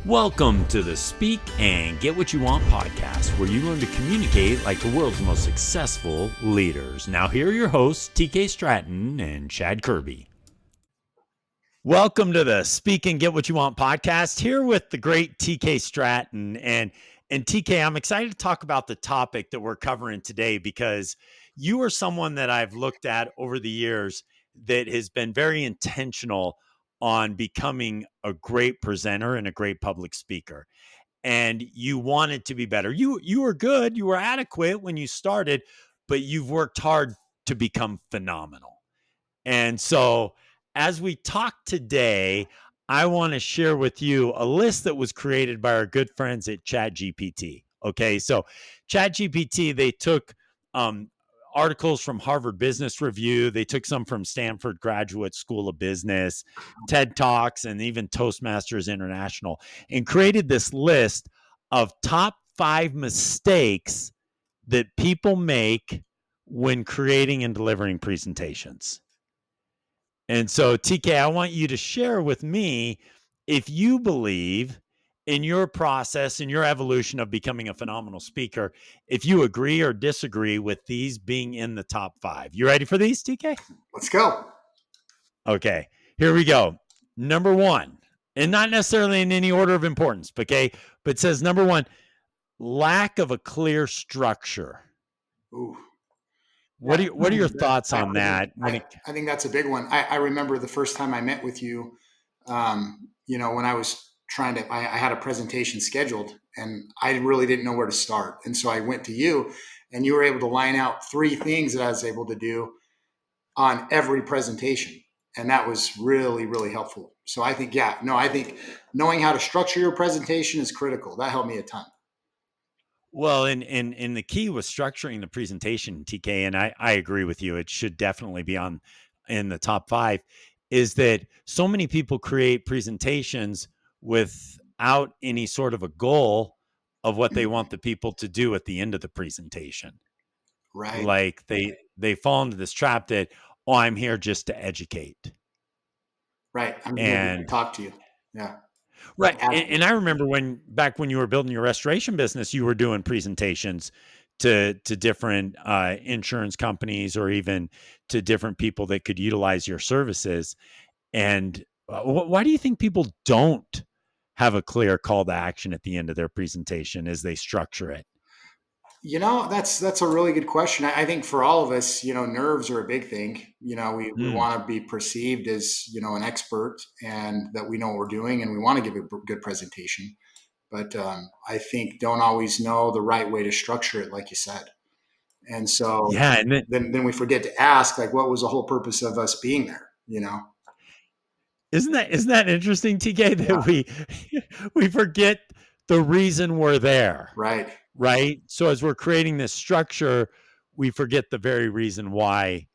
Welcome to the Speak and Get What You Want podcast, where you learn to communicate like the world's most successful leaders. Now, here are your hosts, TK Stratton and Chad Kerby. Welcome to the Speak and Get What You Want podcast, here with the great TK Stratton. And TK, I'm excited to talk about the topic that we're covering today because you are someone that I've looked at over the years that has been very intentional on becoming a great presenter and a great public speaker. And you wanted to be better. You were good, you were adequate when you started, but you've worked hard to become phenomenal. And so as we talk today, I want to share with you a list that was created by our good friends at ChatGPT. Okay, so ChatGPT, they took articles from Harvard Business Review. They took some from Stanford Graduate School of Business, TED Talks, and even Toastmasters International, and created this list of top 5 mistakes that people make when creating and delivering presentations. And so, TK, I want you to share with me if you believe in your process, in your evolution of becoming a phenomenal speaker, if you agree or disagree with these being in the top 5. You ready for these, TK? Let's go. Okay, here we go. Number 1, and not necessarily in any order of importance, okay? But it says number 1, lack of a clear structure. Ooh. What are your thoughts on that? I think that's a big one. I remember the first time I met with you, when I was I had a presentation scheduled and I really didn't know where to start. And so I went to you and you were able to line out 3 things that I was able to do on every presentation. And that was really, really helpful. So I think, I think knowing how to structure your presentation is critical. That helped me a ton. Well, and the key was structuring the presentation, TK, and I agree with you. It should definitely be in the top 5, is that so many people create presentations without any sort of a goal of what they want the people to do at the end of the presentation. Right. Like they fall into this trap that, I'm here just to educate. Right. I'm here to talk to you. Yeah. Right. And I remember back when you were building your restoration business, you were doing presentations to different insurance companies or even to different people that could utilize your services. And why do you think people don't have a clear call to action at the end of their presentation as they structure it? That's a really good question. I think for all of us, nerves are a big thing. We want to be perceived as, an expert and that we know what we're doing and we want to give a good presentation. But I think don't always know the right way to structure it, like you said. And so and then we forget to ask, like, what was the whole purpose of us being there, Isn't that interesting, TK, that we forget the reason we're there. Right. So as we're creating this structure, we forget the very reason why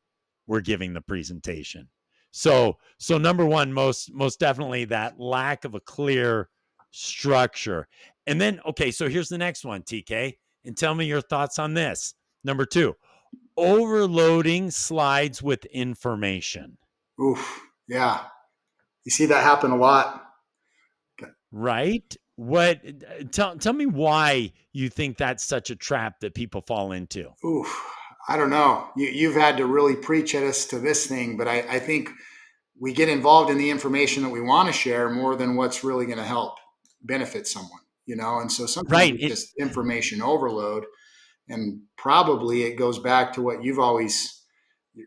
we're giving the presentation. So number 1, most definitely that lack of a clear structure. And then, okay, so here's the next one, TK, and tell me your thoughts on this. Number 2, overloading slides with information. Oof. Yeah. You see that happen a lot. Right? Tell me why you think that's such a trap that people fall into. Oof, I don't know. You've had to really preach at us to this thing, but I think we get involved in the information that we want to share more than what's really going to help benefit someone, and so sometimes it's just information overload. And probably it goes back to what you've always,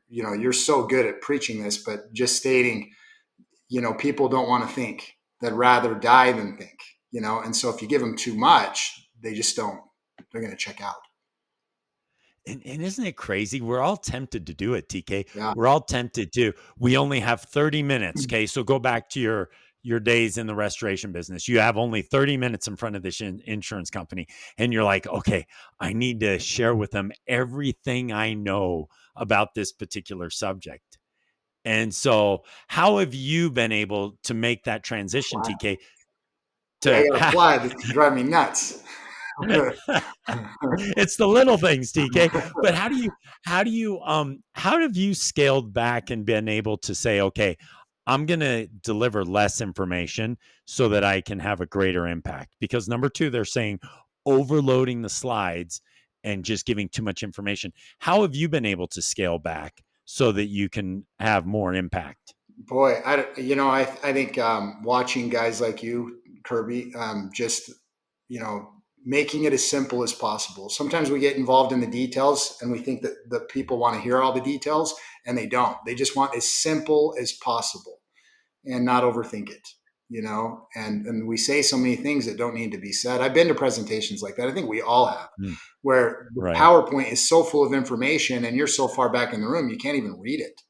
you're so good at preaching this, but just stating, people don't want to think. They'd rather die than think. And so if you give them too much, they just don't, they're going to check out. And isn't it crazy? We're all tempted to do it, TK. Yeah. We're all tempted to. We only have 30 minutes. Okay. So go back to your days in the restoration business. You have only 30 minutes in front of this insurance company. And you're like, okay, I need to share with them everything I know about this particular subject. And so how have you been able to make that transition, TK? I got a fly that can drive me nuts. It's the little things, TK. But how have you scaled back and been able to say, okay, I'm going to deliver less information so that I can have a greater impact. Because number two, they're saying overloading the slides and just giving too much information. How have you been able to scale back so that you can have more impact? Boy, I think watching guys like you, Kirby, just making it as simple as possible. Sometimes we get involved in the details, and we think that the people want to hear all the details, and they don't. They just want as simple as possible and not overthink it. And we say so many things that don't need to be said. I've been to presentations like that. I think we all have, Mm, where the right. PowerPoint is so full of information, and you're so far back in the room you can't even read it.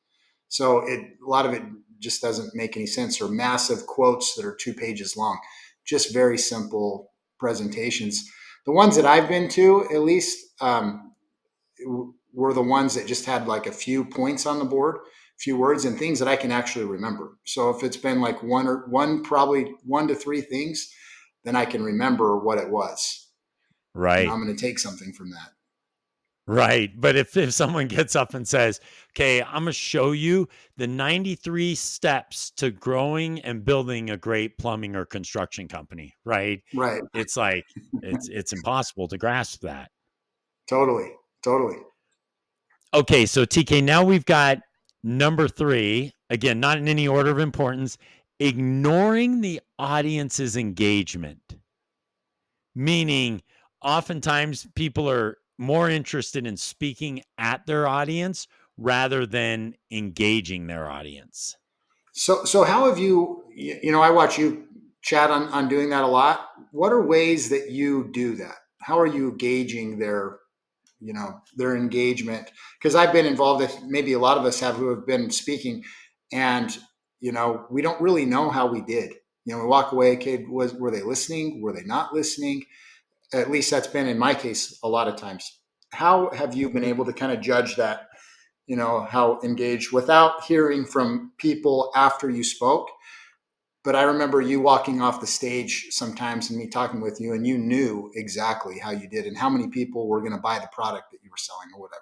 So a lot of it just doesn't make any sense, or massive quotes that are 2 pages long. Just very simple presentations. The ones that I've been to, at least, were the ones that just had like a few points on the board, a few words and things that I can actually remember. So if it's been like probably 1 to 3 things, then I can remember what it was. Right. I'm going to take something from that. Right. But if someone gets up and says, okay, I'm going to show you the 93 steps to growing and building a great plumbing or construction company, right? Right. It's like, it's impossible to grasp that. Totally. Totally. Okay. So TK, now we've got number three, again, not in any order of importance, ignoring the audience's engagement, meaning oftentimes people are more interested in speaking at their audience rather than engaging their audience. So how have I watch you chat on doing that a lot. What are ways that you do that? How are you gauging their engagement? Because I've been involved with, maybe a lot of us have, who have been speaking, and we don't really know how we did. We walk away, okay, were they listening? Were they not listening? At least that's been in my case a lot of times. How have you been able to kind of judge that, how engaged, without hearing from people after you spoke? But I remember you walking off the stage sometimes and me talking with you, and you knew exactly how you did and how many people were going to buy the product that you were selling or whatever.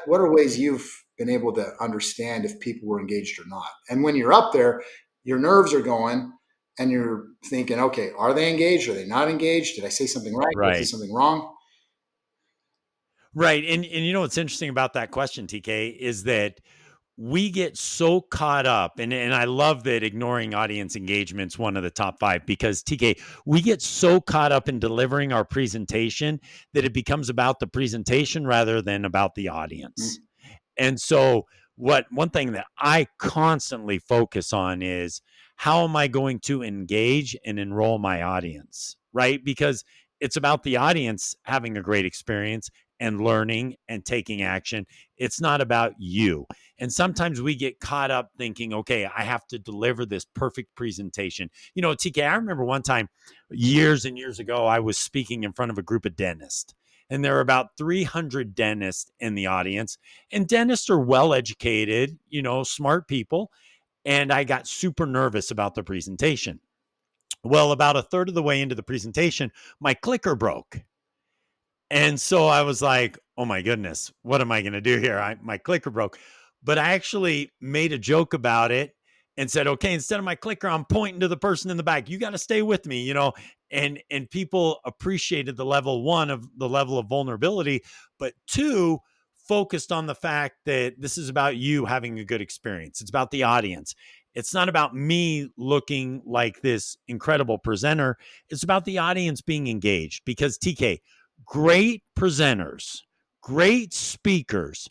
What are ways you've been able to understand if people were engaged or not? And when you're up there, your nerves are going and you're thinking, okay, are they engaged? Are they not engaged? Did I say something right? Did I say Right. something wrong? Right. And you know what's interesting about that question, TK, is that we get so caught up, and I love that ignoring audience engagement's one of the top five, because TK, we get so caught up in delivering our presentation that it becomes about the presentation rather than about the audience. Mm. And so, what one thing that I constantly focus on is how am I going to engage and enroll my audience, right? Because it's about the audience having a great experience and learning and taking action. It's not about you. And sometimes we get caught up thinking, okay, I have to deliver this perfect presentation. TK, I remember one time years and years ago, I was speaking in front of a group of dentists, and there were about 300 dentists in the audience. And dentists are well educated, smart people. And I got super nervous about the presentation. Well, about a third of the way into the presentation, my clicker broke. And so I was like, oh my goodness, what am I going to do here? My clicker broke. But I actually made a joke about it and said, okay, instead of my clicker, I'm pointing to the person in the back. You got to stay with me, and people appreciated the level of vulnerability, but two, focused on the fact that this is about you having a good experience. It's about the audience. It's not about me looking like this incredible presenter. It's about the audience being engaged, because TK, great presenters, great speakers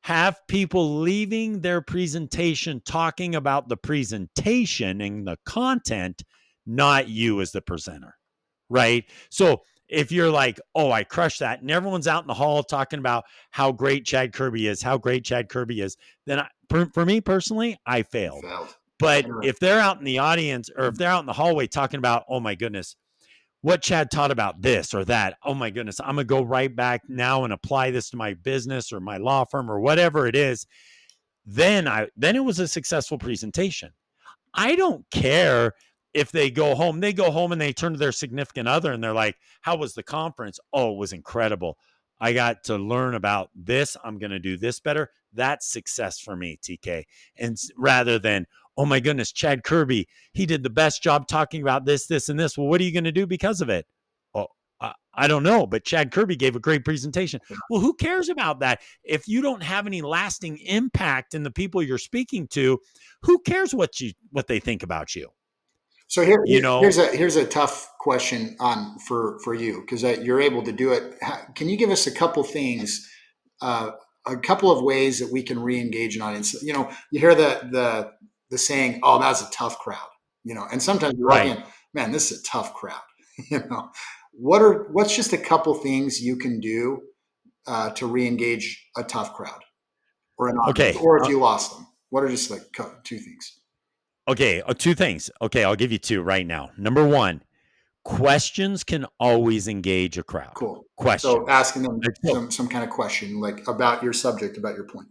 have people leaving their presentation talking about the presentation and the content, not you as the presenter, right? So if you're like, oh, I crushed that, and everyone's out in the hall talking about how great Chad Kerby is, then for me personally, I You failed. failed. But Right. if they're out in the audience, or if they're out in the hallway talking about, oh my goodness, what Chad taught about this or that, oh my goodness, I'm going to go right back now and apply this to my business or my law firm or whatever it is, then it was a successful presentation. I don't care if they go home. They go home and they turn to their significant other and they're like, how was the conference? Oh, it was incredible. I got to learn about this. I'm going to do this better. That's success for me, TK. And rather than, oh my goodness, Chad Kirby, he did the best job talking about this, this, and this. Well, what are you going to do because of it? Oh, I don't know, but Chad Kirby gave a great presentation. Well, who cares about that? If you don't have any lasting impact in the people you're speaking to, who cares what they think about you? So You know, here's a tough question on for you because you're able to do it. Can you give us a couple things, uh, a couple of ways that we can re-engage an audience? You know, you hear the saying, "Oh, that's a tough crowd," you know, and sometimes you walk right. in, man, this is a tough crowd. You know, what's just a couple things you can do to re-engage a tough crowd or an audience, Okay. or if you lost them? What are just like two things? Okay. Two things. Okay. I'll give you two right now. Number one, questions can always engage a crowd. Cool. So Questions. asking them So, some kind of question like about your subject, about your point.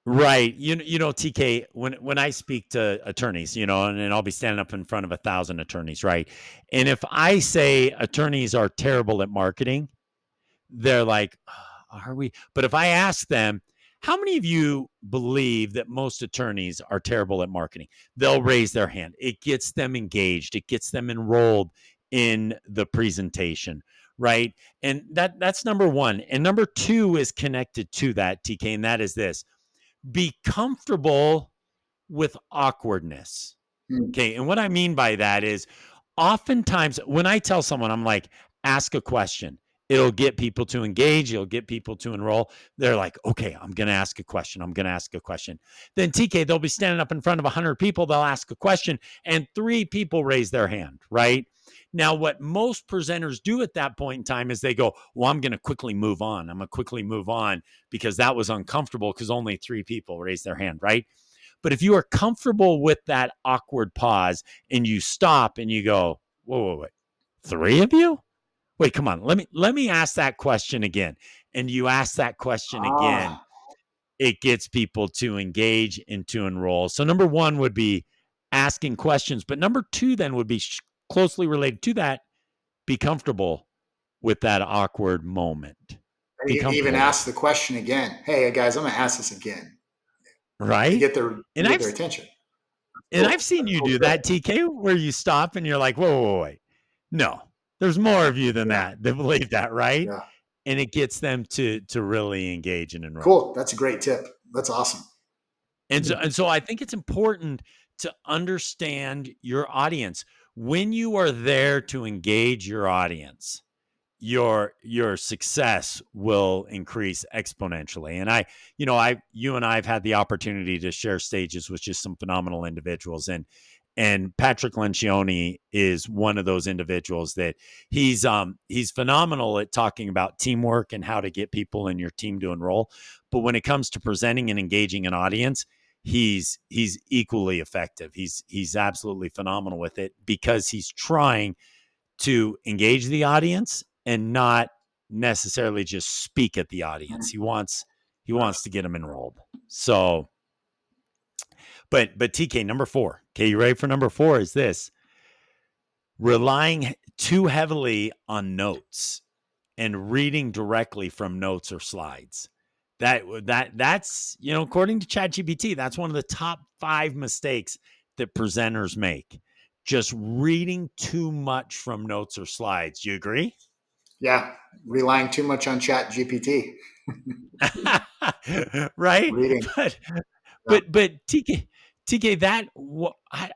right. TK, when I speak to attorneys, and I'll be standing up in front of 1,000 attorneys, right? And if I say attorneys are terrible at marketing, they're like, "Oh, are we?" But if I ask them, how many of you believe that most attorneys are terrible at marketing? They'll raise their hand. It gets them engaged. It gets them enrolled in the presentation, right? And that's number one. And number two is connected to that, TK, and that is this: be comfortable with awkwardness. Hmm. Okay. And what I mean by that is oftentimes when I tell someone, I'm like, ask a question, it'll get people to engage, it'll get people to enroll. They're like, okay, I'm going to ask a question. I'm going to ask a question. Then TK, they'll be standing up in front of 100 people. They'll ask a question and three people raise their hand, right? Now, what most presenters do at that point in time is they go, well, I'm going to quickly move on. I'm going to quickly move on because that was uncomfortable because only three people raised their hand, right? But if you are comfortable with that awkward pause and you stop and you go, whoa, whoa, wait, three of you? Wait, come on. Let me ask that question again. And you ask that question again, Ah, it gets people to engage and to enroll. So number one would be asking questions, but number two then would be closely related to that. Be comfortable with that awkward moment. and Be you even comfortable with ask it, the question again. Hey guys, I'm gonna ask this again to right? get their And I've attention. and Cool. I've seen That's you cool do tip. that, TK, where you stop and you're like, whoa, whoa, whoa, wait. No, there's more of you than Yeah, that believe that, right? yeah. And it gets them to really engage and enroll. Cool. That's a great tip. That's awesome. And so I think it's important to understand your audience. When you are there to engage your audience, your success will increase exponentially. And you and I've had the opportunity to share stages with just some phenomenal individuals, and Patrick Lencioni is one of those individuals that he's phenomenal at talking about teamwork and how to get people in your team to enroll. But when it comes to presenting and engaging an audience, he's equally effective. He's absolutely phenomenal with it because he's trying to engage the audience and not necessarily just speak at the audience. He wants to get them enrolled. So, but TK number 4. Okay, you ready for number 4 is this: relying too heavily on notes and reading directly from notes or slides. That's according to ChatGPT, that's one of the top 5 mistakes that presenters make. Just reading too much from notes or slides. You agree? Yeah, relying too much on Chat GPT. Right? Reading. But Yeah, TK,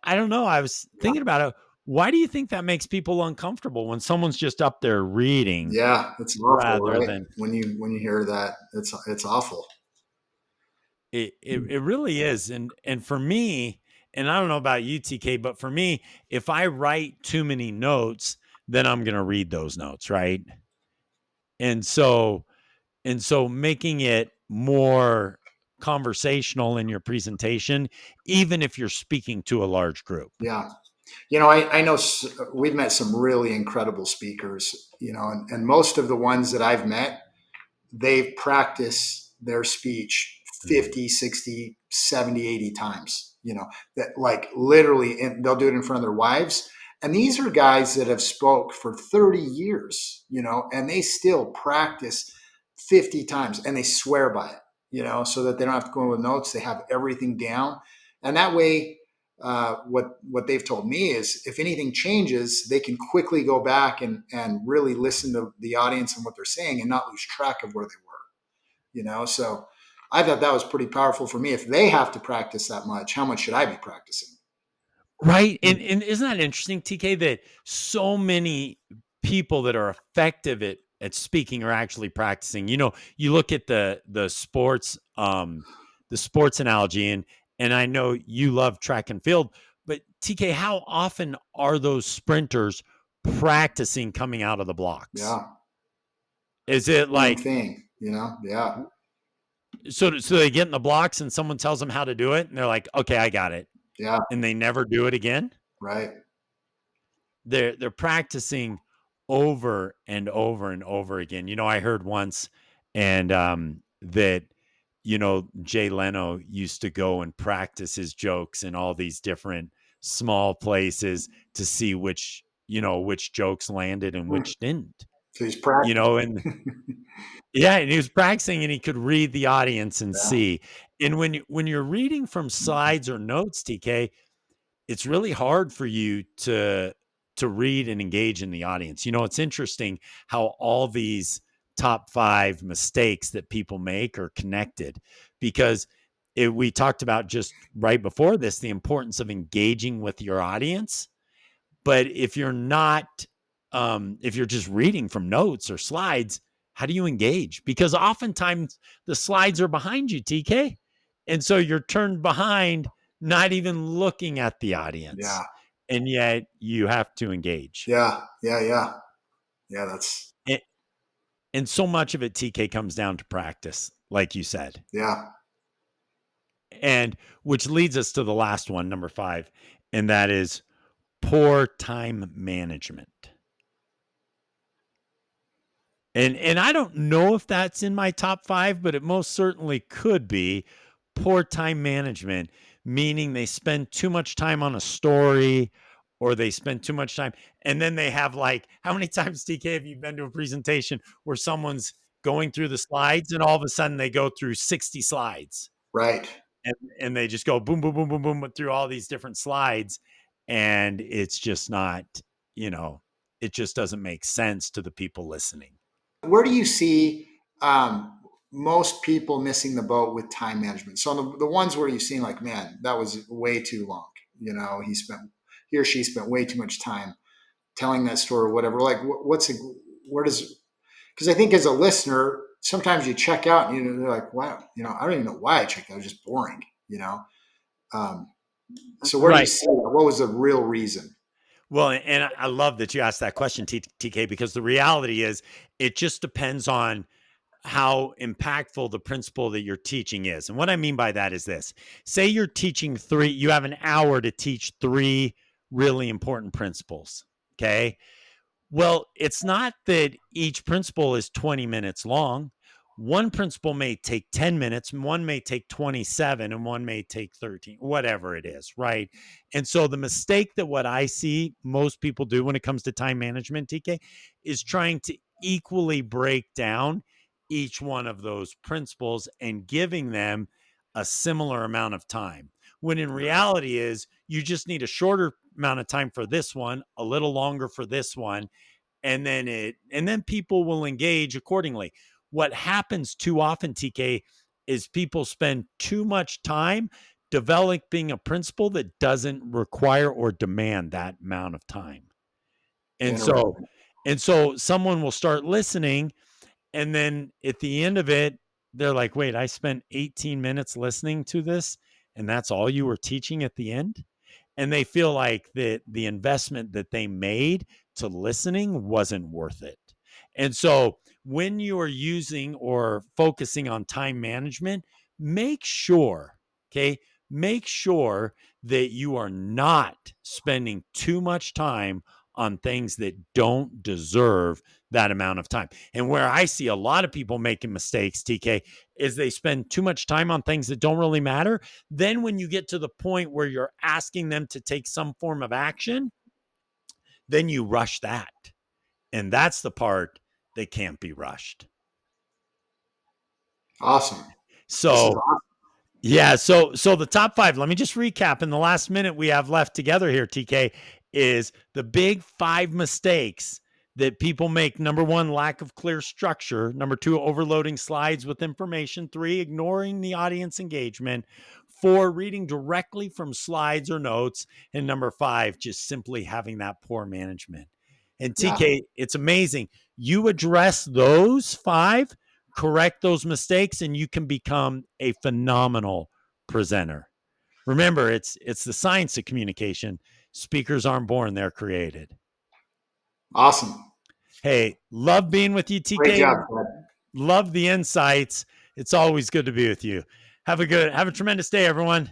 I don't know. I was yeah, thinking about it. Why do you think that makes people uncomfortable when someone's just up there reading yeah. It's awful, rather right? than When you hear that, it's awful. it really is. And for me, and I don't know about you, TK, but for me, if I write too many notes, then I'm going to read those notes, right? And so making it more conversational in your presentation, even if you're speaking to a large group. Yeah. You know, I know we've met some really incredible speakers, you know, and most of the ones that I've met, they've practiced their speech Mm. 50, 60, 70, 80 times, you know, that like literally, and they'll do it in front of their wives. And these are guys that have spoke for 30 years, you know, and they still practice 50 times and they swear by it, you know, so that they don't have to go in with notes. They have everything down. And that way, what they've told me is if anything changes, they can quickly go back and really listen to the audience and what they're saying and not lose track of where they were. So I thought that was pretty powerful for me. If they have to practice that much, how much should I be practicing? Right. And isn't that interesting, TK, that so many people that are effective at speaking are actually practicing. You look at the sports analogy, and I know you love track and field, but TK, how often are those sprinters practicing coming out of the blocks? Yeah, Is it same like thing. Yeah, so they get in the blocks and someone tells them how to do it and they're like, "Okay, I got it." yeah, And they never do it again? right. They're practicing over and over and over again. I heard once and that Jay Leno used to go and practice his jokes in all these different small places to see which jokes landed and Hmm. which didn't. So he's practicing. And yeah, and he was practicing and he could read the audience and Yeah, see. And when you're reading from slides or notes, TK, it's really hard for you to read and engage in the audience. It's interesting how all these top 5 mistakes that people make are connected because we talked about just right before this the importance of engaging with your audience. But if you're not, if you're just reading from notes or slides, how do you engage? Because oftentimes the slides are behind you, TK. And so you're turned behind, not even looking at the yeah, audience. And yet you have to engage. yeah. That's And, and so much of it, TK, comes down to practice, like you said. yeah. And which leads us to the last one, number 5, and that is poor time management. And I don't know if that's in my top 5, but it most certainly could be. Poor time management, meaning they spend too much time on a story or they spend too much time and then they have like how many times, TK, have you been to a presentation where someone's going through the slides and all of a sudden they go through 60 slides Right. and they just go boom boom boom boom boom through all these different slides and it's just not, you know, it just doesn't make sense to the people listening. Where do you see most people missing the boat with time management? So the ones where you've seen like, man, that was way too long. He or she spent way too much time telling that story or whatever. Like, where does? Because I think as a listener, sometimes you check out and you're like, wow, I don't even know why I checked out. It was just boring. Um, so where do you Right. see that? What was the real reason? Well, and I love that you asked that question, TK, because the reality is it just depends on how impactful the principle that you're teaching is. And what I mean by that is this: say you're teaching you have an hour to teach 3 really important principles. Okay. Well, it's not that each principle is 20 minutes long. One principle may take 10 minutes, one may take 27, and one may take 13, whatever it is, right? And so the mistake that what I see most people do when it comes to time management, TK, is trying to equally break down each one of those principles and giving them a similar amount of time. When in reality is you just need a shorter amount of time for this one, a little longer for this one, and then people will engage accordingly. What happens too often, TK, is people spend too much time developing a principle that doesn't require or demand that amount of time. And so Interesting. and so someone will start listening and then at the end of it they're like, "Wait, I spent 18 minutes listening to this and that's all you were teaching at the end?" And they feel like the investment that they made to listening wasn't worth it. And so when you are using or focusing on time management, make sure, okay, make sure that you are not spending too much time on things that don't deserve that amount of time. And where I see a lot of people making mistakes, TK, is they spend too much time on things that don't really matter. Then when you get to the point where you're asking them to take some form of action, then you rush that. And that's the part that can't be rushed. Awesome. This is So, awesome. Yeah. So the top five, let me just recap in the last minute we have left together here, TK, is the big five mistakes that people make. Number one, lack of clear structure. Number two, overloading slides with information. Three, ignoring the audience engagement. Four, reading directly from slides or notes. And number five, just simply having that poor management. And Yeah. TK, it's amazing. You address those five, correct those mistakes, and you can become a phenomenal presenter. Remember, it's the science of communication. Speakers aren't born, they're created. Awesome. Hey, love being with you, Great TK. job, Ted. Love the insights. It's always good to be with you. Have a tremendous day, everyone.